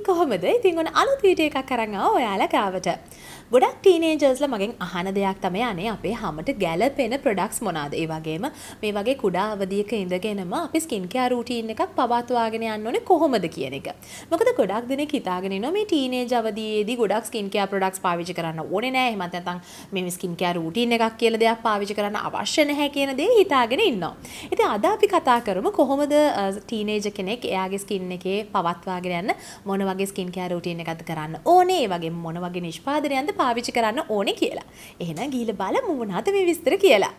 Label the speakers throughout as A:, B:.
A: කොහොමද? ඉතින් ඔන්න අලුත් වීඩියෝ එකක් අරන් ආවා ඔයාලා ගාවට. ගොඩක් ටීනේජර්ස්ලා මගෙන් අහන දෙයක් තමයි අනේ අපේ හැමට ගැළපෙන ප්‍රොඩක්ට්ස් මොනවාද? ඒ වගේම මේ වගේ කුඩා අවධියක ඉඳගෙනම අපි ස්කින් කෙයාර් රූටීන් එකක් පවත්වාගෙන යන්න ඕනේ කොහොමද කියන එක. මොකද ගොඩක් දෙනෙක් හිතාගෙන ඉන්නවා මේ ටීනේජ් අවධියේදී ගොඩක් ස්කින් කෙයාර් ප්‍රොඩක්ට්ස් පාවිච්චි කරන්න ඕනේ නෑ. එහෙමත් නැත්නම් මේ ස්කින් කෙයාර් රූටීන් එකක් කියලා දෙයක් පාවිච්චි කරන්න අවශ්‍ය නැහැ කියන දේ හිතාගෙන ඉන්නවා. ඉතින් අද අපි කතා කරමු කොහොමද ටීනේජර් කෙනෙක් එයාගේ ස්කින් එකේ පවත්වාගෙන යන්න මොන වගේ ස්කින් කෙයාර් රූටීන් එකක්ද කරන්න ඕනේ, ඒ වගේම මොන වගේ නිෂ්පාදනයක්ද පාවිච්චි කරන්න ඕනේ කියලා. එහෙනම් ගිහිල්ලා බලමු මොනවද මේ විස්තර කියලා.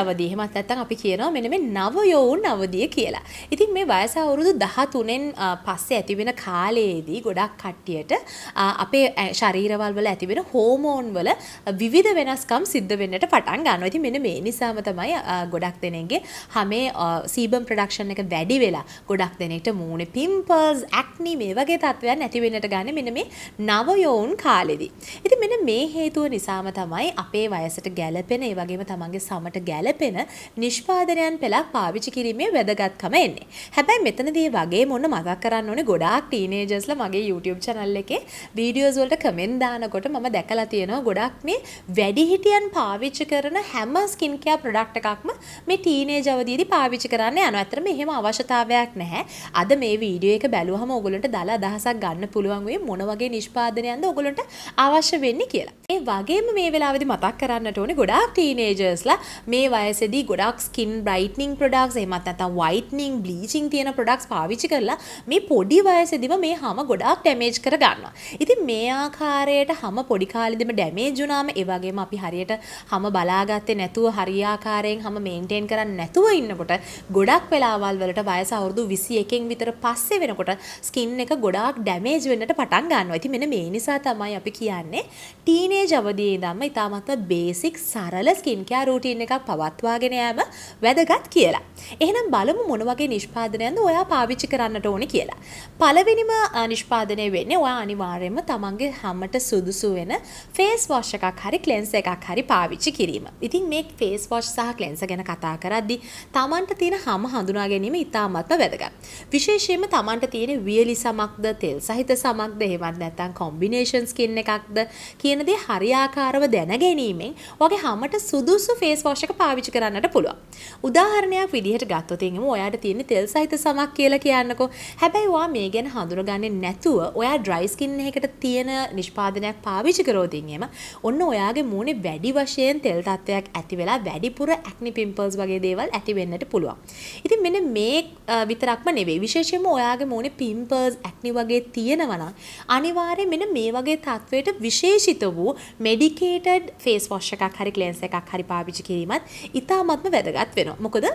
A: අවධිය එහෙමත් නැත්නම් අපි කියනවා මෙන්න මේ නව යෝන් අවධිය කියලා. ඉතින් මේ වයස අවුරුදු 13න් පස්සේ ඇතිවෙන කාලයේදී ගොඩක් කට්ටියට අපේ ශරීරවල වල ඇතිවෙන හෝමෝන් වල විවිධ වෙනස්කම් සිද්ධ වෙන්නට පටන් ගන්නවා. ඉතින් මෙන්න මේ නිසාම තමයි ගොඩක් දෙනෙක්ගේ හැමේ සීබම් ප්‍රොඩක්ෂන් එක වැඩි වෙලා ගොඩක් දෙනෙක්ට මූණේ පිම්පල්ස්, ඇක්නි මේ වගේ තත්ත්වයන් ඇති වෙන්නට ගන්නේ මෙන්න මේ නව යෝන් කාලෙදී. ඉතින් මෙන්න මේ හේතුව නිසාම තමයි අපේ වයසට ගැළපෙන ඒ වගේම තමන්ගේ සමට ගැළපෙන නිෂ්පාදනයන් පෙළක් පාවිච්චි කිරීමේ වැදගත්කම එන්නේ. හැබැයි මෙතනදී වගේ මොන මතක් කරන්න ඕනේ ගොඩාක් ටීනේජර්ස්ලා මගේ YouTube channel එකේ වීඩියෝස් වලට කමෙන්ට් දානකොට මම දැකලා තියෙනවා ගොඩක් මේ වැඩිහිටියන් පාවිච්චි කරන හැම ස්කින් කෙයාර් ප්‍රොඩක්ට් එකක්ම මේ ටීනේජ් අවධියේදී පාවිච්චි කරන්න යනවා. ඇත්තටම එහෙම අවශ්‍යතාවයක් නැහැ. අද මේ වීඩියෝ එක බැලුවහම ඔයගොල්ලන්ට දල අදහසක් ගන්න පුළුවන් වෙයි මොන වගේ නිෂ්පාදනයක්ද ඔයගොල්ලන්ට අවශ්‍ය වෙන්නේ කියලා. ඒ වගේම මේ වෙලාවේදී මතක් කරන්නට ඕනේ ගොඩාක් ටීනේජර්ස්ලා මේ වයසේදී ගොඩක් ස්කින් බ්‍රයිට්නින් ප්‍රොඩක්ට්ස් එහෙමත් නැත්නම් වයිට්නින් බ්ලීචින් තියෙන ප්‍රොඩක්ට්ස් පාවිච්චි කරලා මේ පොඩි වයසේදීම මේ හැම ගොඩාක් ඩැමේජ් කර ගන්නවා. ඉතින් මේ ආකාරයට හැම පොඩි කාලෙදිම ඩැමේජ් වුණාම ඒ වගේම අපි හරියට හැම බලාගත්තේ නැතුව හරියාකාරයෙන් හැම මේන්ටේන් කරන්නේ නැතුව ඉන්නකොට ගොඩක් වෙලාවල් වලට වයස අවුරුදු 21කින් විතර පස්සේ වෙනකොට ස්කින් එක ගොඩාක් ඩැමේජ් වෙන්නට පටන් ගන්නවා. ඉතින් මෙන්න මේ නිසා තමයි අපි කියන්නේ ටීනේජ් අවදියේ ඉඳන්ම ඉතාමත් බේසික් සරල ස්කින් කෙයාර් රූටීන් එකක් පවත්වාගෙන යෑම වැදගත් කියලා. එහෙනම් බලමු මොන වගේ නිෂ්පාදනයක්ද ඔයා පාවිච්චි කරන්නට ඕනේ කියලා. පළවෙනිම නිෂ්පාදනය වෙන්නේ ඔයා අනිවාර්යයෙන්ම තමන්ගේ හැමට සුදුසු වෙන ෆේස් වොෂ් එකක් හරි ක්ලෙන්සර් එකක් හරි පාවිච්චි කිරීම. ඉතින් මේ ෆේස් වොෂ් සහ ක්ලෙන්සර් ගැන කතා කරද්දී තමන්ට තියෙන හැම හඳුනා ගැනීම ඉතාමත්ම වැදගත්. විශේෂයෙන්ම තමන්ට තියෙන වියලි සමක්ද, තෙල් සහිත සමක්ද, එහෙමත් නැත්නම් කොම්බිනේෂන් ස්කින් එකක්ද කියන දේ හරියාකාරව දැන ගැනීමෙන් ඔයාගේ හැමට සුදුසු ෆේස් වොෂ් එක පාවිච්චි කරන්නට පුළුවන්. උදාහරණයක් විදිහට ගත්තොත් එහෙනම් ඔයාට තියෙන තෙල් සහිත සමක් කියලා කියන්නකෝ. හැබැයි ඔයා මේ ගැන හඳුනගන්නේ නැතුව ඔයා ඩ්‍රයි ස්කින් එකකට තියෙන නිෂ්පාදනයක් පාවිච්චි කරොත් එහෙම ඔන්න ඔයාගේ මූණේ වැඩි වශයෙන් තෙල් තත්ත්වයක් ඇති වෙලා වැඩිපුර ඇක්නි පිම්පල්ස් වගේ දේවල් ඇති වෙන්නට පුළුවන්. ඉතින් මෙන්න මේ විතරක්ම නෙවෙයි. විශේෂයෙන්ම ඔයාගේ මූණේ පිම්පල්ස්, ඇක්නි වගේ තියෙනවා නම් අනිවාර්යයෙන් මෙන්න මේ වගේ තත්වයට විශේෂිත වූ මෙඩිකේටඩ් ෆේස් වොෂ් එකක් හරි ක්ලෙන්සර් එකක් හරි පාවිච්චි කිරීමත් ඉතාමත්ම වැදගත් වෙනවා. මොකද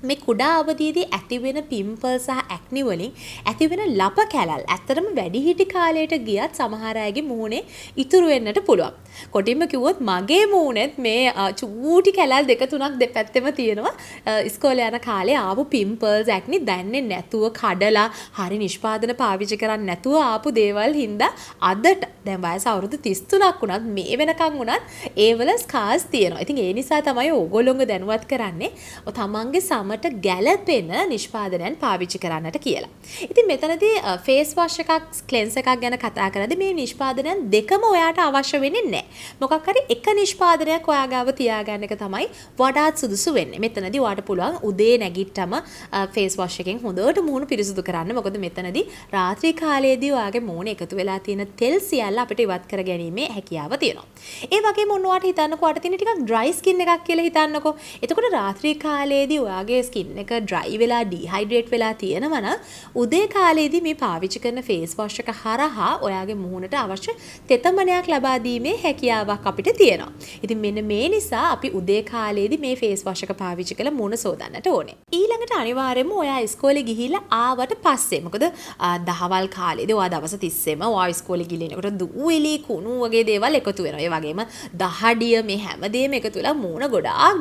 A: මේ කුඩා අවධියේදී ඇතිවෙන පිම්පල් සහ ඇක්නි වලින් ඇතිවෙන ලප කැලල් ඇත්තටම වැඩිහිටි කාලයට ගියත් සමහර අයගේ මූණේ ඉතුරු වෙන්නට පුළුවන්. කොටින්ම කිව්වොත් මගේ මූණෙත් මේ චූටි කැලල් දෙක තුනක් දෙපැත්තෙම තියෙනවා. ඉස්කෝලේ යන කාලේ ආපු පිම්පල්ස් ඇක්නි දැන්නේ නැතුව කඩලා හරි නිෂ්පාදන පාවිච්චි කරන්නේ නැතුව ආපු දේවල් හින්දා අදට දැන් වයස අවුරුදු 33ක් වුණත් මේ වෙනකන් වුණත් ඒවල ස්කාර්ස් තියෙනවා. ඉතින් ඒ නිසා තමයි ඕගොල්ලෝම දැනුවත් කරන්නේ තමන්ගේ මට ගැළපෙන නිෂ්පාදනයන් පාවිච්චි කරන්නට කියලා. ඉතින් මෙතනදී ෆේස් වොෂ් එකක්, ක්ලෙන්සර් එකක් ගැන කතා කරද්දී මේ නිෂ්පාදනයන් දෙකම ඔයාට අවශ්‍ය වෙන්නේ නැහැ. මොකක් හරි එක නිෂ්පාදනයක් ඔයා ගාව තියාගන්න එක තමයි වඩාත් සුදුසු වෙන්නේ. මෙතනදී ඔයාට පුළුවන් උදේ නැගිට්ටම ෆේස් වොෂ් එකෙන් හොඳට මූණ පිරිසිදු කරන්න. මොකද මෙතනදී රාත්‍රී කාලයේදී ඔයාගේ මූණේ එකතු වෙලා තියෙන තෙල් සියල්ල අපිට ඉවත් කර ගැනීමේ හැකියාව තියෙනවා. ඒ වගේම ඔයාට හිතන්නකෝ ඔයාට තියෙන ටිකක් ඩ්‍රයි ස්කින් එකක් කියලා හිතන්නකෝ. එතකොට රාත්‍රී කාලයේදී ඔයාගේ ඔයාගේ ස්කින් එක ඩ්‍රයි වෙලා ඩිහයිඩ්‍රේට් වෙලා තියෙනවා නම් උදේ කාලේදී මේ පාවිච්චි කරන ෆේස් වොෂ් එක හරහා ඔයාගේ මුහුණට අවශ්‍ය තෙතමනයක් ලබා දීමේ හැකියාවක් අපිට තියෙනවා. ඉතින් මෙන්න මේ නිසා අපි උදේ කාලේදී මේ ෆේස් වොෂ් එක පාවිච්චි කරලා මුහුණ සෝදන්නට ඕනේ. ඊළඟට අනිවාර්යයෙන්ම ඔයා ඉස්කෝලේ ගිහිල්ලා ආවට පස්සේ මොකද දහවල් කාලේදී ඔයා දවස් 30ෙම ඔයා ඉස්කෝලේ ගිලිනකොට දූවිලි කුණු වගේ දේවල් එකතු වෙනවා. ඒ වගේම දහඩිය මේ හැමදේම එකතු වෙලා මූණ ගොඩාක්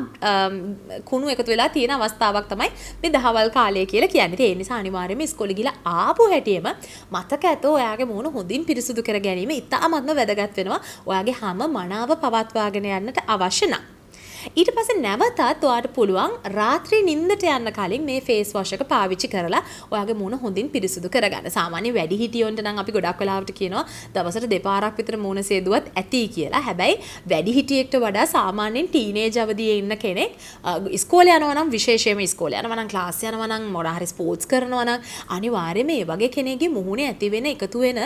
A: කුණු එකතු වෙලා තියෙන අවස්ථාවක් තමයි මේ දහවල් කාලය කියලා කියන්නේ. ඒ නිසා අනිවාර්යයෙන්ම ඉස්කෝලේ ගිහලා ආපු හැටියෙම මතක ඇත ඔයාගේ මූණ හොඳින් පිරිසුදු කර ගැනීම ඉතාමත්ම වැදගත් වෙනවා. ඔයාගේ හැම මනාව පවත්වාගෙන යන්නට අවශ්‍ය නම්. ඊට පස්සේ නැවතත් ඔයාට පුළුවන් රාත්‍රී නිින්දට යන්න කලින් මේ ෆේස් වොෂ් එක පාවිච්චි කරලා ඔයාගේ මූණ හොඳින් පිරිසුදු කරගන්න. සාමාන්‍ය වැඩිහිටියොන්ට නම් අපි ගොඩක් වෙලාවට කියනවා දවසට දෙපාරක් විතර මූණ සේදුවත් ඇති කියලා. හැබැයි වැඩිහිටියෙක්ට වඩා සාමාන්‍යයෙන් ටීනේජ් අවදියේ ඉන්න කෙනෙක් ඉස්කෝලේ යනවා නම් විශේෂයෙන්ම ඉස්කෝලේ යනවා නම් ක්ලාස් යනවා නම් මොනවා හරි ස්පෝර්ට්ස් කරනවා නම් අනිවාර්යයෙන්ම මේ වගේ කෙනෙක්ගේ මුහුණේ ඇති වෙන එකතු වෙන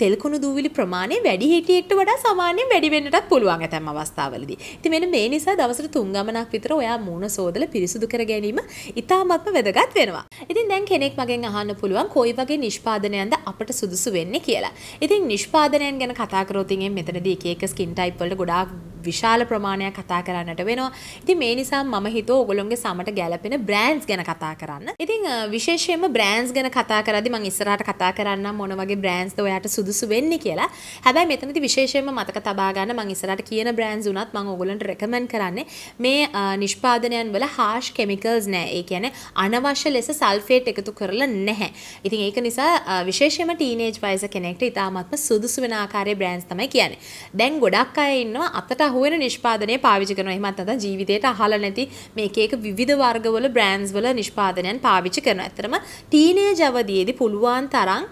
A: තෙල් කුණු දූවිලි ප්‍රමාණය වැඩිහිටියෙක්ට වඩා සාමාන්‍යයෙන් වැඩි වෙන්නටත් පුළුවන් ඇතැම් අවස්ථාවලදී. ඉතින් මෙන්න මේ නිසා දවසට 3 ගමනක් විතර ඔයා මූණ සෝදලා පිරිසුදු කර ගැනීම ඉතාමත්ම වැදගත් වෙනවා. ඉතින් දැන් කෙනෙක් මගෙන් අහන්න පුළුවන් කොයි වගේ නිෂ්පාදනයන්ද අපට සුදුසු වෙන්නේ කියලා. ඉතින් නිෂ්පාදනයන් ගැන කතා කරොත් මෙතනදී එක එක ස්කින් ටයිප් වලට ගොඩාක් විශාල ප්‍රමාණයක් කතා කරන්නට වෙනවා. ඉතින් මේ නිසා මම හිතුවා ඔයගොල්ලෝගේ සමට ගැලපෙන බ්‍රෑන්ඩ්ස් ගැන කතා කරන්න. ඉතින් විශේෂයෙන්ම බ්‍රෑන්ඩ්ස් ගැන කතා කරද්දී මම ඉස්සරහට කතා කරන්නම් මොන වගේ බ්‍රෑන්ඩ්ස්ද ඔයාට සුදුසු වෙන්නේ කියලා. හැබැයි මෙතනදී විශේෂයෙන්ම මතක තබා ගන්න මම ඉස්සරහට කියන බ්‍රෑන්ඩ්ස් උනත් මම ඔයගොල්ලන්ට රෙකමන්ඩ් කරන්නේ මේ නිෂ්පාදනයන් වල harsh chemicals නැහැ. ඒ කියන්නේ අනවශ්‍ය ලෙස සල්ෆේට් එකතු කරලා නැහැ. ඉතින් ඒක නිසා විශේෂයෙන්ම ටීනේජ් වයස කෙනෙක්ට ඉතාමත්ම සුදුසු වෙන ආකාරයේ බ්‍රෑන්ඩ්ස් තමයි කියන්නේ. දැන් ගොඩක් අය ඉන්නවා අතට අහුවෙන නිෂ්පාදනය පාවිච්චි කරනවා. එහෙමත් නැත්නම් ජීවිතේට අහලා නැති මේක එක විවිධ වර්ගවල බ්‍රෑන්ඩ්ස් වල නිෂ්පාදනයන් පාවිච්චි කරනවා. ඇත්තටම ටීනේජ් අවදියේදී පුළුවන් තරම්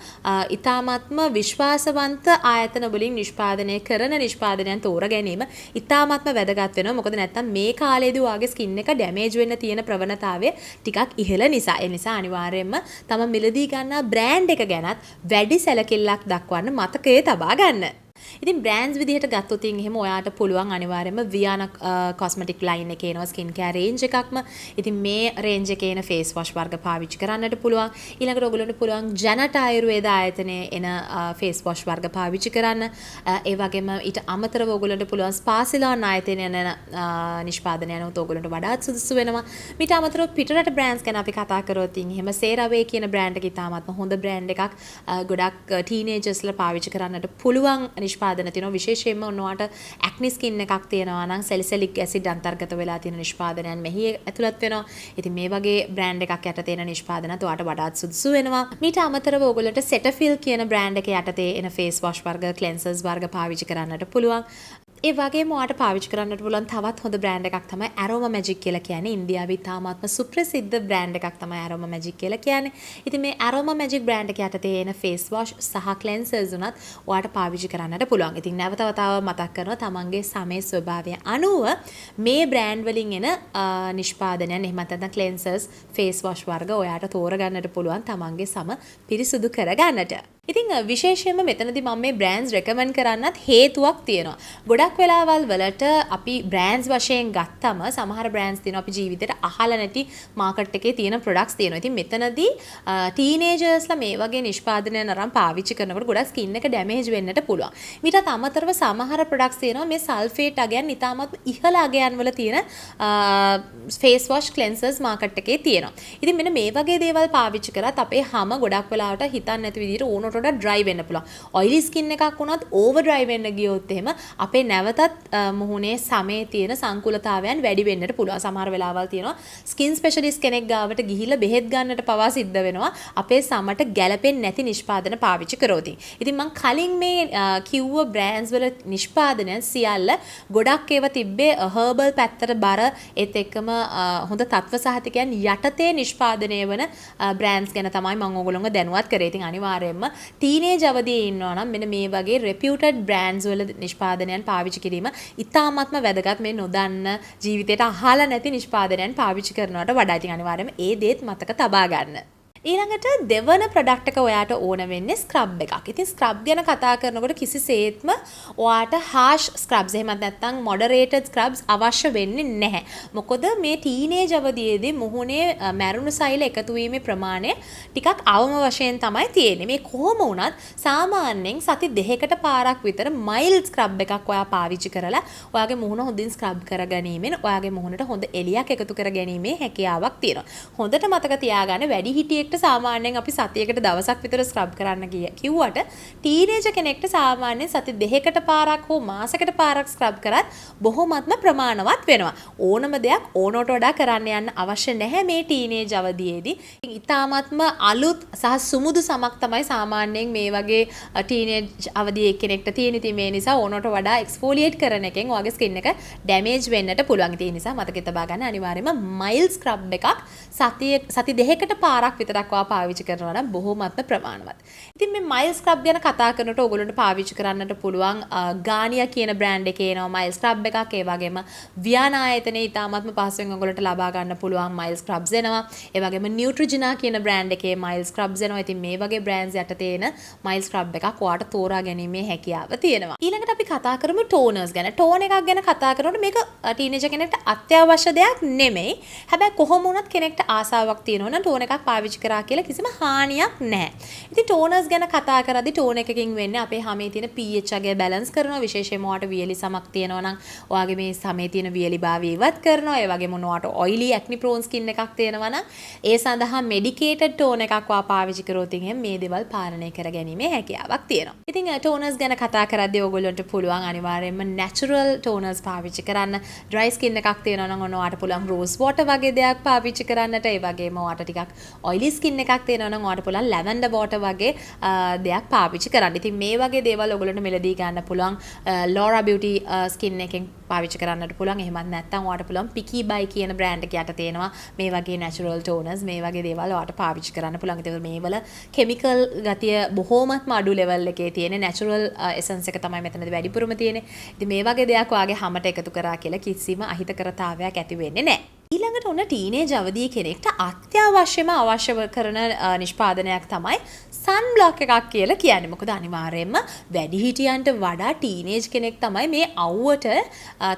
A: ඉතාමත්ම විශ්වාසවන්ත ආයතන වලින් නිෂ්පාදනය කරන නිෂ්පාදනයන් තෝරා ගැනීම ඉතාමත්ම වැදගත් වෙනවා. මොකද නැත්නම් මේ කාලේදී ඔයාගේ ස්කින් එක ඩැමේජ් වෙන්න තියෙන ප්‍රවණතාවය ටිකක් ඉහළ නිසා. ඒ නිසා අනිවාර්යයෙන්ම තම මිලදී ගන්නා බ්‍රෑන්ඩ් එක ගැනත් වැඩි සැලකිල්ලක් දක්වන්න මතකයේ තබා ගන්න. ඉතින් බ්‍රෑන්ඩ්ස් විදිහට ගත්තොත් එහෙම ඔයාට පුළුවන් අනිවාර්යයෙන්ම වියානා කොස්මෙටික් ලයින් එකේ එනවා ස්කින් කෙයාර් රේන්ජ් එකක්ම. ඉතින් මේ රේන්ජ් එකේ එන ෆේස් වොෂ් වර්ග පාවිච්චි කරන්නට පුළුවන්. ඊළඟට ඔයගොල්ලන්ට පුළුවන් ජනට ආයුර්වේද ආයතනයේ එන ෆේස් වොෂ් වර්ග පාවිච්චි කරන්න. ඒ වගේම ඊට අමතරව ඔයගොල්ලන්ට පුළුවන් ස්පාසිලාන් ආයතනයේ එන නිෂ්පාදනයන් උත් ඔයගොල්ලන්ට වඩාත් සුදුසු වෙනවා. ඊට අමතරව පිටරට බ්‍රෑන්ඩ්ස් ගැන අපි කතා කරොත් එහෙම සේරාවේ කියන බ්‍රෑන්ඩ් එක ඉතාමත්ම හොඳ බ්‍රෑන්ඩ් එකක්. ගොඩක් ටීනේජර්ස්ලා පාවිච්චි කරන්නට පුළුවන් නිෂ්පාදන තියෙනවා. විශේෂයෙන්ම ඔන්නවට ඇක්නි ස්කින් එකක් තියෙනවා නම් සැලිසිලික් ඇසිඩ් අන්තර්ගත වෙලා තියෙන නිෂ්පාදනයන් මෙහි ඇතුළත් වෙනවා. ඉතින් මේ වගේ බ්‍රෑන්ඩ් එකක් යට තියෙන නිෂ්පාදනත් ඔයාට වඩාත් සුදුසු වෙනවා. මීට අමතරව ඔයගොල්ලන්ට සෙටෆිල් කියන බ්‍රෑන්ඩ් එක යටතේ එන ෆේස් වොෂ් වර්ග ක්ලෙන්සර්ස් වර්ග පාවිච්චි කරන්නට පුළුවන්. ඒ වගේම ඔයාට පාවිච්චි කරන්නට පුළුවන් තවත් හොඳ බ්‍රෑන්ඩ් එකක් තමයි Aroma Magic කියලා කියන්නේ. ඉන්දියාවේ තාමත්ම සුප්‍රසිද්ධ බ්‍රෑන්ඩ් එකක් තමයි Aroma Magic කියලා කියන්නේ. ඉතින් මේ Aroma Magic බ්‍රෑන්ඩ් එක යටතේ එන ෆේස් වොෂ් සහ ක්ලෙන්සර්ස් උනත් ඔයාට පාවිච්චි කරන්නට පුළුවන්. ඉතින් නැවත වතාවක් මතක් කරනවා තමන්ගේ සමේ ස්වභාවය අනුව මේ බ්‍රෑන්ඩ් වලින් එන නිෂ්පාදනයන් එහෙම නැත්නම් ක්ලෙන්සර්ස් ෆේස් වොෂ් වර්ග ඔයාට තෝරගන්නට පුළුවන් තමන්ගේ සම පිරිසුදු කරගන්නට. ඉතින් විශේෂයෙන්ම මෙතනදී මම මේ බ්‍රෑන්ඩ්ස් රෙකමන්ඩ් කරන්නත් හේතුවක් තියෙනවා. ගොඩක් වෙලාවල් වලට අපි බ්‍රෑන්ඩ්ස් වශයෙන් ගත්තම සමහර බ්‍රෑන්ඩ්ස් තියෙනවා අපි ජීවිතේට අහලා නැති මාකට් එකේ තියෙන ප්‍රොඩක්ට්ස් තියෙනවා. ඉතින් මෙතනදී ටීනේජර්ස්ලා මේ වගේ නිෂ්පාදනයන් අරන් පාවිච්චි කරනකොට ගොඩක් ස්කින් එක ඩැමේජ් වෙන්නට පුළුවන්. ඊටත් අමතරව සමහර ප්‍රොඩක්ට්ස් තියෙනවා මේ සල්ෆේට් අගයන් ඉතාමත් ඉහළ අගයන් වල තියෙන ෆේස් වොෂ් ක්ලෙන්සර්ස් මාකට් එකේ තියෙනවා. ඉතින් මෙන්න මේ වගේ දේවල් පාවිච්චි කරත් අපේ හැම ගොඩක් වෙලාවට හිතන්නේ නැති විදිහට ඕනට වඩා ඩ්‍රයි වෙන්න පුළුවන්. ඔයිලි ස්කින් එකක් වුණත් ඕවර් ඩ්‍රයි වෙන්න ගියොත් එහෙම අපේ නැවතත් මුහුණේ සමේ තියෙන සංකුලතාවයන් වැඩි වෙන්නට පුළුවන්. සමහර වෙලාවල් තියෙනවා ස්කින් ස්පෙෂලිස්ට් කෙනෙක් ගාවට ගිහිල්ලා බෙහෙත් ගන්නට පවා සිද්ධ වෙනවා අපේ සමට ගැලපෙන්නේ නැති නිෂ්පාදන පාවිච්චි කරොත්. ඉතින් මම කලින් මේ කිව්ව බ්‍රෑන්ඩ්ස් වල නිෂ්පාදනයන් සියල්ල ගොඩක් ඒවා තිබ්බේ හර්බල් පැත්තට බර ඒත් එක්කම හොඳ තත්ත්ව සහතිකයන් යටතේ නිෂ්පාදනය වන බ්‍රෑන්ඩ්ස් ගැන තමයි මම ඕගොල්ලෝව දැනුවත් කරේ. ඉතින් අනිවාර්යයෙන්ම ටීනේජ් අවදියේ ඉන්නවා නම් මෙන්න මේ වගේ රෙපියුටඩ් බ්‍රෑන්ඩ්ස් වල නිෂ්පාදනයන් පාවිච්චි කිරීම ඉතාමත්ම වැදගත්. මේ නොදන්න ජීවිතේට අහලා නැති නිෂ්පාදනයන් පාවිච්චි කරනවට වඩා. ඉතින් අනිවාර්යයෙන්ම ඒ දේත් මතක තබා ගන්න. ඊළඟට දෙවන ප්‍රොඩක්ට් එක ඔයාට ඕන වෙන්නේ ස්ක්‍රබ් එකක්. ඉතින් ස්ක්‍රබ් ගැන කතා කරනකොට කිසිසේත්ම ඔයාට harsh scrubs එහෙමත් නැත්නම් moderated scrubs අවශ්‍ය වෙන්නේ නැහැ. මොකද මේ ටීනේජ් අවධියේදී මුහුණේ මැරුණු සෛල එකතු වීමේ ප්‍රමාණය ටිකක් අවම වශයෙන් තමයි තියෙන්නේ. මේ කොහොම වුණත් සාමාන්‍යයෙන් සති දෙකකට පාරක් විතර mild scrub එකක් ඔයා පාවිච්චි කරලා ඔයාගේ මුහුණ හොඳින් ස්ක්‍රබ් කරගැනීමෙන් ඔයාගේ මුහුණට හොඳ එළියක් එකතු කරගැනීමේ හැකියාවක් තියෙනවා. හොඳට මතක තියාගන්න වැඩිහිටියෙක්ට සාමාන්‍යයෙන් අපි සතියකට දවසක් විතර ස්ක්‍රබ් කරන්න කිව්වට ටීනේජර් කෙනෙක්ට සාමාන්‍යයෙන් සති දෙකකට පාරක් හෝ මාසයකට පාරක් ස්ක්‍රබ් කරත් බොහොමත්ම ප්‍රමාණවත් වෙනවා. ඕනම දෙයක් ඕනට වඩා කරන්න යන්න අවශ්‍ය නැහැ මේ ටීනේජ් අවධියේදී. ඉතාමත්ම අලුත් සහ සුමුදු සමක් තමයි සාමාන්‍යයෙන් මේ වගේ ටීනේජ් අවධියේ කෙනෙක්ට තියෙන. ඉතින් මේ නිසා ඕනට වඩා එක්ස්ෆෝලියේට් කරන එකෙන් ඔයාගේ ස්කින් එක ඩැමේජ් වෙන්නට පුළුවන්. ඒ නිසා මතක තබා ගන්න අනිවාර්යයෙන්ම මයිල්ඩ් ස්ක්‍රබ් එකක් සති දෙකකට පාරක් විතරක් ඔයා පාවිච්චි කරනවා නම් බොහොමත්ම ප්‍රමාණවත්. ඉතින් මේ මයිල්ඩ් ස්ක්‍රබ් ගැන කතා කරනකොට ඕගොල්ලන්ට පාවිච්චි කරන්නට පුළුවන් ගානියා කියන බ්‍රෑන්ඩ් එකේ එනවා මයිල්ඩ් ස්ක්‍රබ් එකක්. ඒ වගේම වියානා ආයතනයේ ඉතාමත්ම පහසුවෙන් ඕගොල්ලන්ට ලබා ගන්න පුළුවන් මයිල්ඩ් ස්ක්‍රබ්ස් එනවා. ඒ වගේම නියුට්‍රිජිනා කියන බ්‍රෑන්ඩ් එකේ මයිල්ඩ් ස්ක්‍රබ්ස් එනවා. ඉතින් මේ වගේ බ්‍රෑන්ඩ්ස් යටතේ එන මයිල්ඩ් ස්ක්‍රබ් එකක් ඔයාට තෝරා ගැනීමේ හැකියාව තියෙනවා. ඊළඟට අපි කතා කරමු ටෝනර්ස් ගැන. ටෝන් එකක් ගැන කතා කරනකොට මේක ටීනේජර් කෙනෙක්ට අත්‍යවශ්‍ය දෙයක් නෙමෙයි. හැබැයි කොහොම වුණත් කෙනෙක්ට ආසාවක් තියෙනවා නම් ටෝන් එකක් පාවිච්චි කරා කියලා කිසිම හානියක් නැහැ. ඉතින් ටෝනර්ස් ගැන කතා කරද්දී ටෝන් එකකින් වෙන්නේ අපේ හැමේ තියෙන pH අගය බැලන්ස් කරනවා. විශේෂයෙන්ම ඔයාට වියලි සමක් තියෙනවා නම් ඔයාගේ මේ සමේ තියෙන වියලිභාවය ඉවත් කරනවා. ඒ වගේම ඔයාට oily acne prone skin එකක් තියෙනවා නම් ඒ සඳහා medicated tone එකක් ඔයා පාවිච්චි කරොත් එහෙනම් මේ දේවල් පාලනය කරගැනීමේ හැකියාවක් තියෙනවා. ඉතින් ටෝනර්ස් ගැන කතා කරද්දී ඔයගොල්ලන්ට පුළුවන් අනිවාර්යයෙන්ම natural toners පාවිච්චි කරන්න. dry skin එකක් තියෙනවා නම් ඔයාට පුළුවන් rose water වගේ දෙයක් පාවිච්චි කරන්නට. ඒ වගේම ඔයාට ටිකක් oily skin එකක් තියෙනවා නම් ඔයාට පුළුවන් lavender water වගේ දෙයක් පාවිච්චි කරන්න. ඉතින් මේ වගේ දේවල් ඔයගොල්ලන්ට මෙලදී ගන්න පුළුවන් Laura Beauty skin එකෙන් පාවිච්චි කරන්නට පුළුවන්. එහෙමත් නැත්නම් ඔයාට පුළුවන් Picky by කියන බ්‍රෑන්ඩ් එක යට තියෙනවා මේ වගේ natural toners. මේ වගේ දේවල් ඔයාට පාවිච්චි කරන්න පුළුවන්. ඒතකොට මේවල chemical ගතිය බොහොමත්ම අඩු level එකේ තියෙන natural essence එක තමයි මෙතනදී වැඩිපුරම තියෙන්නේ. ඉතින් මේ වගේ දෙයක් ඔයාගේ හැමට එකතු කරා කියලා කිසිම අහිතකරතාවයක් ඇති වෙන්නේ නැහැ. ඊළඟට ඔන්න ටීනේජ් අවධියේ කෙනෙක්ට අත්‍යවශ්‍යම අවශ්‍ය කරන නිෂ්පාදනයක් තමයි සන් බ්ලොක් එකක් කියලා කියන්නේ. මොකද අනිවාර්යයෙන්ම වැඩිහිටියන්ට වඩා ටීනේජ් කෙනෙක් තමයි මේ අවුවට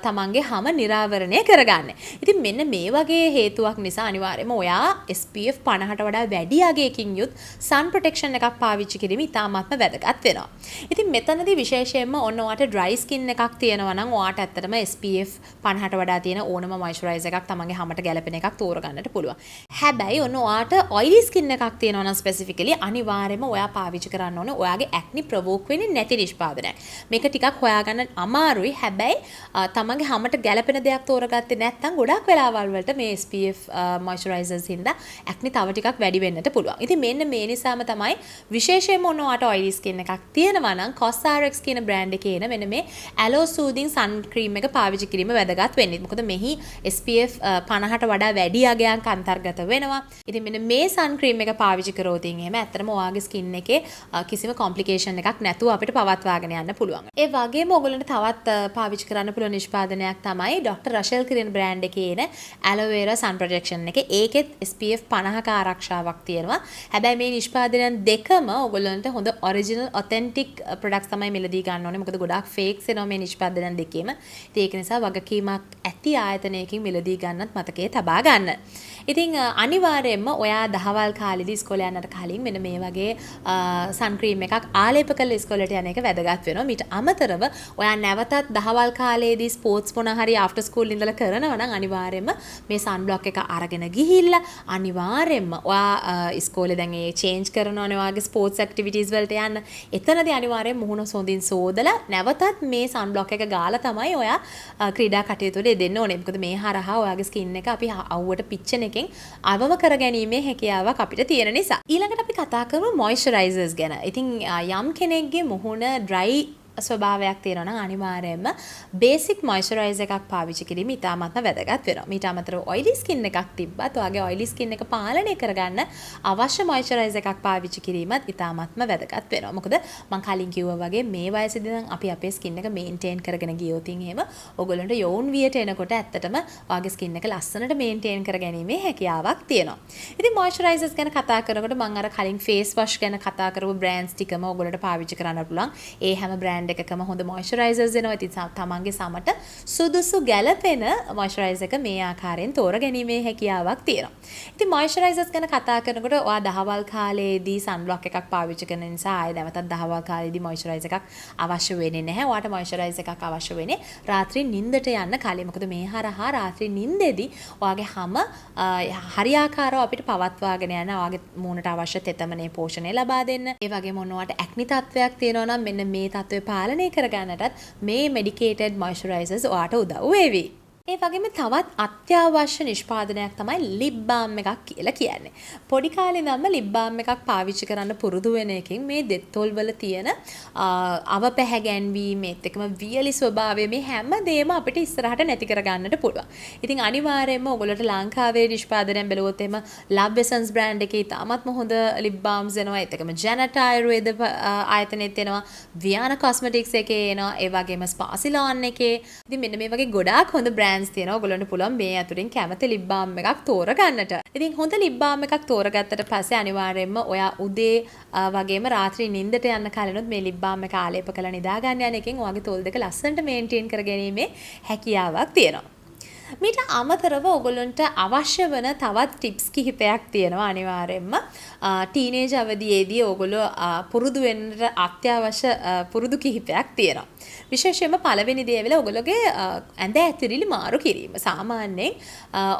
A: තමන්ගේ හැම නිරාවරණය කරගන්නේ. ඉතින් මෙන්න මේ වගේ හේතුවක් නිසා අනිවාර්යයෙන්ම ඔයා SPF 50ට වඩා වැඩි අගයකින් යුත් සන් ප්‍රොටෙක්ෂන් එකක් පාවිච්චි කිරීම ඉතාමත්ම වැදගත් වෙනවා. ඉතින් මෙතනදී විශේෂයෙන්ම ඔන්න ඔයාට dry skin එකක් තියෙනවා නම් ඔයාට ඇත්තටම SPF 50ට වඩා තියෙන ඕනම මොයිස්චරයිසර් එකක් තමන්ගේ හැමට ගැලපෙන එකක් තෝරගන්නට පුළුවන්. හැබැයි ඔන්න ඔයාට oily skin එකක් තියෙනවා නම් ස්පෙસિෆිකලි අනිවාර්යයෙන්ම ඔයා පාවිච්චි කරන්න ඕනේ ඔයාගේ acne provoke වෙන්නේ නැති නිෂ්පාදනයක්. මේක ටිකක් හොයාගන්න අමාරුයි. හැබැයි තමන්ගේ හැමට ගැලපෙන දෙයක් තෝරගත්තේ නැත්නම් ගොඩක් වෙලාවල් වලට මේ SPF moisturizers හින්දා acne තව ටිකක් වැඩි වෙන්නට පුළුවන්. ඉතින් මෙන්න මේ නිසාම තමයි විශේෂයෙන්ම ඔන්න ඔයාට oily skin එකක් තියෙනවා නම් COSRX කියන බ්‍රෑන්ඩ් එකේ එන මෙන්න මේ Aloe Soothing sun cream එක පාවිච්චි කිරීම වැදගත් වෙන්නේ. මොකද මෙහි SPF 50ට වඩා වැඩි අගයක් අන්තර්ගත වෙනවා. ඉතින් මෙන්න මේ sun cream එක පාවිච්චි කරොත් එහෙම ඇත්තටම ඔයාගේ skin එකේ කිසිම complication එකක් නැතුව අපිට පවත්වාගෙන යන්න පුළුවන්. ඒ වගේම ඔයගොල්ලන්ට තවත් පාවිච්චි කරන්න පුළුවන් නිෂ්පාදනයක් තමයි Dr. Rachel කියන බ්‍රෑන්ඩ් එකේ එන aloe vera sun protection එක. ඒකෙත් SPF 50ක ආරක්ෂාවක් තියෙනවා. හැබැයි මේ නිෂ්පාදනයන් දෙකම ඔයගොල්ලන්ට හොඳ original authentic products තමයි මෙලදී ගන්න ඕනේ. මොකද ගොඩාක් fakes එනවා මේ නිෂ්පාදනයන් දෙකේම. ඉතින් ඒක නිසා වගකීමක් ඇති ආයතනයකින් මෙලදී ගන්නත් මතකයේ තබා ගන්න. ඉතින් අනිවාර්යයෙන්ම ඔයා දහවල් කාලෙදී ඉස්කෝලේ යන්නට කලින් මෙන්න මේ වගේ sun cream එකක් ආලේප කරලා ඉස්කෝලේට යන එක වැදගත් වෙනවා. මීට අමතරව ඔයා නැවතත් දහවල් කාලේදී ස්පෝර්ට්ස් මොන හරි ආෆ්ටර් ස්කූල් ඉඳලා කරනවා නම් අනිවාර්යයෙන්ම මේ sun block එක අරගෙන ගිහිල්ලා අනිවාර්යයෙන්ම ඔයා ඉස්කෝලේ දැන් ඒ චේන්ජ් කරනවානේ ඔයාගේ ස්පෝර්ට්ස් ඇක්ටිවිටීස් වලට යන්න. එතනදී අනිවාර්යයෙන් මුහුණ සොඳින් සෝදලා නැවතත් මේ sun block එක ගාලා තමයි ඔයා ක්‍රීඩා කටයුතු වල යෙදෙන්න ඕනේ. මොකද මේ හරහා ඔයාගේ ස්කින් එක අපි අවුවට පිච්චෙන එකෙන් අවම කරගැනීමේ හැකියාවක් අපිට තියෙන නිසා. ඊළඟට අපි කතා කරමු මොයිස්චරයිසර්ස් ගැන. ඉතින් යම් කෙනෙක්ගේ මුහුණ ඩ්‍රයි ස්වභාවයක් තියෙනවා නම් අනිවාර්යයෙන්ම බේසික් මොයිස්චරයිසර් එකක් පාවිච්චි කිරීම ඉතාමත්ම වැදගත් වෙනවා. මීට අමතරව ඔයිලි ස්කින් එකක් තිබ්බත් ඔයාගේ ඔයිලි ස්කින් එක පාලනය කරගන්න අවශ්‍ය මොයිස්චරයිසර් එකක් පාවිච්චි කිරීමත් ඉතාමත්ම වැදගත් වෙනවා. මොකද මම කලින් කිව්වා වගේ මේ වයසේදී නම් අපි අපේ ස්කින් එක මේන්ටේන් කරගෙන ගියොත් එහෙම ඔයගොල්ලන්ට යෝන් වියට එනකොට ඇත්තටම ඔයාගේ ස්කින් එක ලස්සනට මේන්ටේන් කරගැනීමේ හැකියාවක් තියෙනවා. ඉතින් මොයිස්චරයිසර්ස් ගැන කතා කරනකොට මම අර කලින් ෆේස් වොෂ් ගැන කතා කරපු බ්‍රෑන්ඩ්ස් ටිකම ඔයගොල්ලන්ට පාවිච්චි කරන්න පුළුවන්. ඒ හැම බ්‍රෑන්ඩ් එකකම හොඳ මොයිස්චරයිසර්ස් එනවා. ඉතින් තමන්ගේ සමට සුදුසු ගැළපෙන මොයිස්චරයිසර් එක මේ ආකාරයෙන් තෝරගැනීමේ හැකියාවක් තියෙනවා. ඉතින් මොයිස්චරයිසර්ස් ගැන කතා කරනකොට ඔයා දහවල් කාලේදී සන්බ්ලොක් එකක් පාවිච්චි කරන නිසා ආයෙ නැවතත් දහවල් කාලේදී මොයිස්චරයිසර් එකක් අවශ්‍ය වෙන්නේ නැහැ. ඔයාට මොයිස්චරයිසර් එකක් අවශ්‍ය වෙන්නේ රාත්‍රී නිින්දට යන්න කලින්. මොකද මේ හරහා රාත්‍රී නිින්දේදී ඔයාගේ හැම හරියාකාරව අපිට පවත්වාගෙන යන ඔයාගේ මූණට අවශ්‍ය තෙතමනේ පෝෂණය ලබා දෙන්න. ඒ වගේම ඔයාට ඇක්නි තත්වයක් තියෙනවා නම් මෙන්න මේ තත්වය පාලනය කරගන්නටත් මේ මෙඩිකේටඩ් මොයිස්චරයිසර්ස් ඔයාට උදව් වේවි. ඒ වගේම තවත් අත්‍යවශ්‍ය නිෂ්පාදනයක් තමයි ලිප් බාම් එකක් කියලා කියන්නේ. පොඩි කාලේ ඉඳන්ම ලිප් බාම් එකක් පාවිච්චි කරන්න පුරුදු වෙන එකෙන් මේ දෙත්තොල් වල තියෙන අවපැහැගැන්වීම එක්කම වියලි ස්වභාවය මේ හැම දෙයක්ම අපිට ඉස්සරහට නැති කරගන්නට පුළුවන්. ඉතින් අනිවාර්යයෙන්ම ඔයගොල්ලෝට ලංකාවේ නිෂ්පාදනයෙන් බැලුවොත් එහෙම ලව් එසන්ස් බ්‍රෑන්ඩ් එකේ තාමත්ම හොඳ ලිප් බාම්ස් එනවා. ඒකම ජැනට් ආයුර්වේද ආයතනෙත් එනවා. වියානා කොස්මෙටික්ස් එකේ එනවා. ඒ වගේම ස්පාසිලාන් එකේ. ඉතින් මෙන්න මේ වගේ ගොඩාක් හොඳ බ්‍රෑන්ඩ් තියෙනවා. ඔයගොල්ලන්ට පුළුවන් මේ අතුරින් කැමති ලිප් බාම් එකක් තෝරගන්නට. ඉතින් හොඳ ලිප් බාම් එකක් තෝරගත්තට පස්සේ අනිවාර්යයෙන්ම ඔයා උදේ වගේම රාත්‍රී නිින්දට යන්න කලිනුත් මේ ලිප් බාම් එක ආලේප කරලා නිදා ගන්න යන එකෙන් ඔයාගේ තොල් දෙක ලස්සනට මේන්ටේන් කරගැනීමේ හැකියාවක් තියෙනවා. මීට අමතරව ඔයගොල්ලන්ට අවශ්‍ය වන තවත් ටිප්ස් කිහිපයක් තියෙනවා අනිවාර්යයෙන්ම. ටීනේජ් අවදියේදී ඔයගොල්ලෝ පුරුදු වෙන්න අත්‍යවශ්‍ය පුරුදු කිහිපයක් තියෙනවා. විශේෂයෙන්ම පළවෙනි දේ වෙලා ඔයගොල්ලෝගේ ඇඳ ඇතිරිලි මාරු කිරීම. සාමාන්‍යයෙන්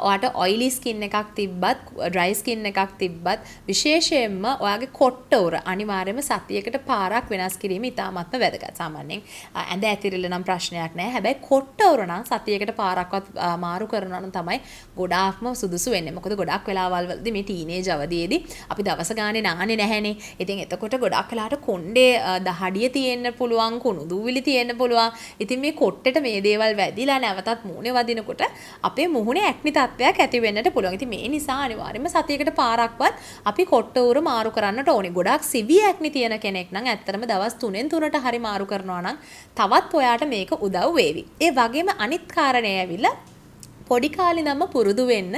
A: ඔයාට ඔයිලි ස්කින් එකක් තිබ්බත්, ඩ්‍රයි ස්කින් එකක් තිබ්බත් විශේෂයෙන්ම ඔයාගේ කොට්ට උර අනිවාර්යයෙන්ම සතියකට පාරක් වෙනස් කිරීම ඉතාමත්ම වැදගත්. සාමාන්‍යයෙන් ඇඳ ඇතිරිල්ල නම් ප්‍රශ්නයක් නැහැ. හැබැයි කොට්ට උර නම් සතියකට පාරක්වත් මාරු කරනවා නම් තමයි ගොඩාක්ම සුදුසු වෙන්නේ. මොකද ගොඩක් වෙලාවල් වලදී මේ ටීනේජ් අවදියේදී අපි දවස ගානේ නාන්නේ නැහැනේ. ඉතින් එතකොට ගොඩක් වෙලාවට කොණ්ඩේ දහඩිය තියෙන්න පුළුවන්, කුණු දූවිලි තියෙන්න පුළුවන්. ඉතින් මේ කොට්ටෙට මේ දේවල් වැදිලා නැවතත් මූණේ වදිනකොට අපේ මුහුණේ ඇක්නි තත්ත්වයක් ඇති වෙන්නට පුළුවන්. ඉතින් මේ නිසා අනිවාර්යයෙන්ම සතියකට පාරක්වත් අපි කොට්ට උර මාරු කරන්නට ඕනේ. ගොඩක් සිවිය ඇක්නි තියෙන කෙනෙක් නම් ඇත්තටම දවස් 3න් 3ට හරි මාරු කරනවා නම් තවත් ඔයාට මේක උදව් වේවි. ඒ වගේම අනිත් කාරණේ ඇවිල්ලා පොඩි කාලේ නම් පුරුදු වෙන්න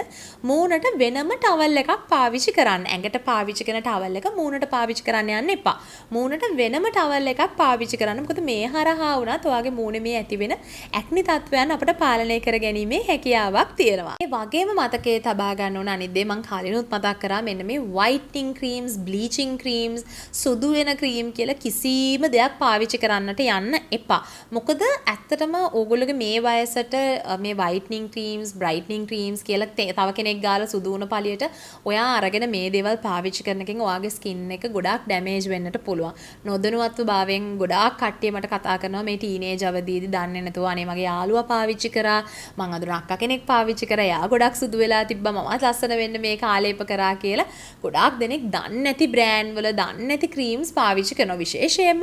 A: මූණට වෙනම ටවල් එකක් පාවිච්චි කරන්න. ඇඟට පාවිච්චි කරන ටවල් එක මූණට පාවිච්චි කරන්න යන්න එපා. මූණට වෙනම ටවල් එකක් පාවිච්චි කරන්න. මොකද මේ හරහා වුණත් ඔයාගේ මූණේ මේ ඇති වෙන ඇක්නි තත්ත්වයන් අපිට පාලනය කරගැනීමේ හැකියාවක් තියෙනවා. ඒ වගේම මතකයේ තබා ගන්න ඕන අනිත් දේ මම කාලිනුත් මතක් කරා මෙන්න මේ whitening creams, bleaching creams, සුදු වෙන ක්‍රීම් කියලා කිසිම දෙයක් පාවිච්චි කරන්නට යන්න එපා. මොකද ඇත්තටම ඕගොල්ලෝගේ මේ වයසට මේ whitening creams, brightening creams කියලා තව කෙනෙක් ගාලා සුදු වුණ පළියට ඔයා අරගෙන මේ දේවල් පාවිච්චි කරන එකෙන් ඔයාගේ ස්කින් එක ගොඩාක් ඩැමේජ් වෙන්නට පුළුවන්. නොදැනුවත්ව භාවයෙන් ගොඩාක් කට්ටිය මට කතා කරනවා මේ ටීනේජ් අවදීදී දන්නේ නැතුව අනේ මගේ යාළුවා පාවිච්චි කරා, මං අඳුරන අක්කා කෙනෙක් පාවිච්චි කරා, යා ගොඩක් සුදු වෙලා තිබ්බා, මමත් ලස්සන වෙන්න මේක ආලේප කරා කියලා ගොඩාක් දෙනෙක් දන්නේ නැති බ්‍රෑන්ඩ් වල දන්නේ නැති ක්‍රීම්ස් පාවිච්චි කරනවා. විශේෂයෙන්ම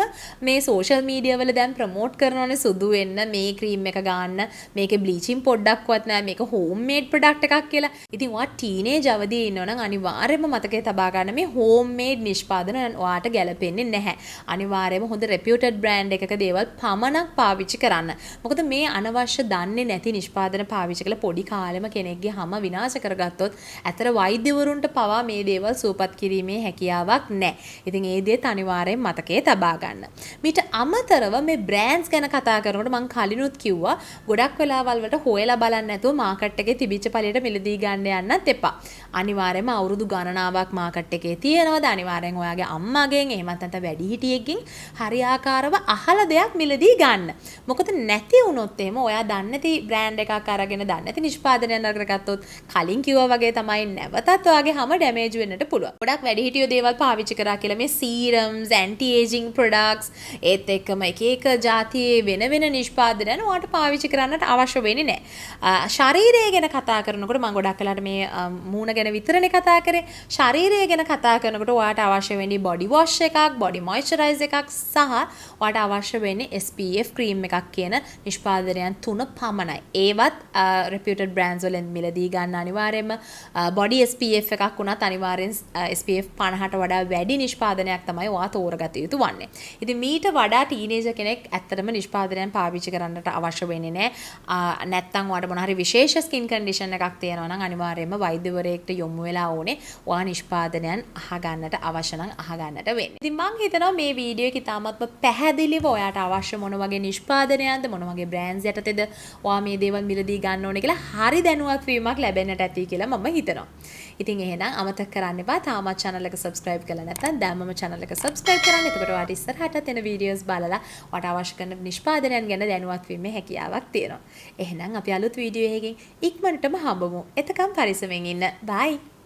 A: මේ සෝෂල් මීඩියා වල දැන් ප්‍රොමෝට් කරනවානේ සුදු වෙන්න මේ ක්‍රීම් එක ගන්න, මේකේ බ්ලීචින් පොඩ්ඩක්වත් නැහැ, මේක හෝම් මේඩ් ප්‍රොඩක්ට් එකක් කියලා. ඉතින් ඔයා ටීනේජ් අවදියේ ඉන්නවා නම් අනිවාර්යයෙන්ම මතකයේ තබා ගන්න මේ හෝම් මේඩ් නිෂ්පාදන ඔයාට ගැලපෙන්නේ නැහැ. අනිවාර්යයෙන්ම හොඳ රෙපියුටඩ් බ්‍රෑන්ඩ් එකක දේවල් පමණක් පාවිච්චි කරන්න. මොකද මේ අනවශ්‍ය දන්නේ නැති නිෂ්පාදන පාවිච්චි කළ පොඩි කාලෙම කෙනෙක්ගේ හැම විනාශ කරගත්තොත් ඇතර වෛද්‍යවරුන්ට පවා මේ දේවල් සූපත් කිරීමේ හැකියාවක් නැහැ. ඉතින් ඒ දේත් අනිවාර්යයෙන් මතකයේ තබා ගන්න. මීට අමතරව මේ බ්‍රෑන්ඩ්ස් ගැන කතා කරනකොට මම කලිනුත් කිව්වා ගොඩක් වෙලාවල් වලට හොයලා බලන්න නැතුව මාකට් එකේ තිබිච්ච පළියට මිලදී ගන්න යන්නත් එපා. අනිවාර්යයෙන්ම අවුරුදු ගණනාවක් මාකට් එකේ තියෙනවද? අනිවාර්යෙන් ඔයාගේ අම්මාගෙන් එහෙමත් නැත්නම් වැඩිහිටියෙක්ගෙන් හරියාකාරව අහලා දෙයක් මිලදී ගන්න. මොකද නැති වුණොත් එහෙම ඔයා දන්නේ නැති බ්‍රෑන්ඩ් එකක් අරගෙන දන්නේ නැති නිෂ්පාදනයක් අරගත්තොත් කලින් කිව්වා වගේ තමයි නැවතත් ඔයාගේ හැම ඩැමේජ් වෙන්නට පුළුවන්. ගොඩක් වැඩිහිටියෝ දේවල් පාවිච්චි කරා කියලා මේ සීරම්ස්, ඇන්ටි ඒජින් ප්‍රොඩක්ට්ස් ඒත් එක්කම එක එක જાතියේ වෙන වෙන නිෂ්පාදනයන් ඔයාට පාවිච්චි කරන්නට අවශ්‍ය වෙන්නේ නැහැ. ශරීරය ගැන කතා කරනකොට මම ගොඩක් වෙලාට මේ මූණ ගැන විතරනේ කතා කරේ. ශරීරය ගැන කතා කරනකොට ඔයාට අවශ්‍ය වෙන්නේ බොඩි වොෂ් එකක්, බොඩි මොයිස්චරයිසර් එකක් සහ ඔයාට අවශ්‍ය වෙන්නේ SPF ක්‍රීම් එකක් කියන නිෂ්පාදනයන් 3 පමණයි. ඒවත් reputed brands වලින් මිලදී ගන්න අනිවාර්යයෙන්ම බොඩි SPF එකක් වුණත් අනිවාර්යෙන් SPF 50ට වඩා වැඩි නිෂ්පාදනයක් තමයි ඔයා තෝරගත යුතු වන්නේ. ඉතින් මීට වඩා ටීනේජර් කෙනෙක් ඇත්තටම නිෂ්පාදනයන් පාවිච්චි කරන්නට අවශ්‍ය වෙන්නේ නැහැ. නැත්තම් ඔයාට මොන හරි විශේෂ ස්කින් කන්ඩිෂන් එකක් තියෙනවා නම් අනිවාර්යයෙන්ම වෛද්‍යවරයෙක්ට යොමු වෙලා ඕනේ. ඔයා නිෂ්පාදනයන් අහගන්නට අවශ්‍ය නම් අහගන්නට වෙන්නේ. ඉතින් මම හිතනවා මේ වීඩියෝ එක ඉතාමත්ම පැහැදිලිව ඔයාට අවශ්‍ය මොන වගේ නිෂ්පාදනයන්ද මොන වගේ බ්‍රෑන්ඩ්ස් යටතේද ඔයා මේ දේවල් මිලදී ගන්න ඕනේ කියලා හරි දැනුවත් වීමක් ලැබෙන්නට ඇති කියලා මම හිතනවා. ඉතින් එහෙනම් අමතක කරන්න එපා තාමත් channel එක subscribe කරලා නැත්නම් දැම්මම channel එක subscribe කරන්න. එතකොට ඔයාට ඉස්සරහට එන videos බලලා ඔයාට අවශ්‍ය කරන නිෂ්පාදනයන් ගැන දැනුවත් වීමේ හැකියාවක් තියෙනවා. එහෙනම් අපි අලුත් වීඩියෝ එකකින් ඉක්මනටම හම්බමු. එතකම් පරිස්සමෙන් ඉන්න. bye.